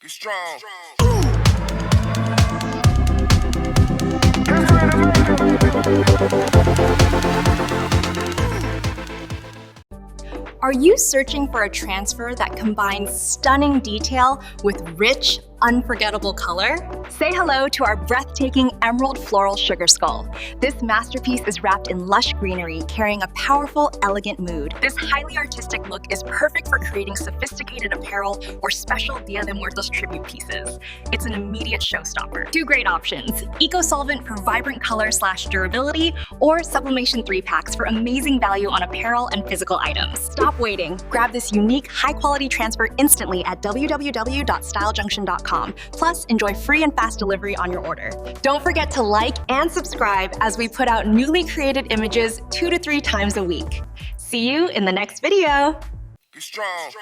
Get strong. Are you searching for a transfer that combines stunning detail with rich, unforgettable color? Say hello to our breathtaking emerald floral sugar skull. This masterpiece is wrapped in lush greenery, carrying a powerful, elegant mood. This highly artistic look is perfect for creating sophisticated apparel or special Dia de Muertos tribute pieces. It's an immediate showstopper. Two great options: Eco Solvent for vibrant color/durability, or Sublimation 3-packs for amazing value on apparel and physical items. Stop waiting. Grab this unique, high-quality transfer instantly at www.stylejunction.com. Plus, enjoy free and fast delivery on your order. Don't forget to like and subscribe as we put out newly created images 2 to 3 times a week. See you in the next video. Get strong.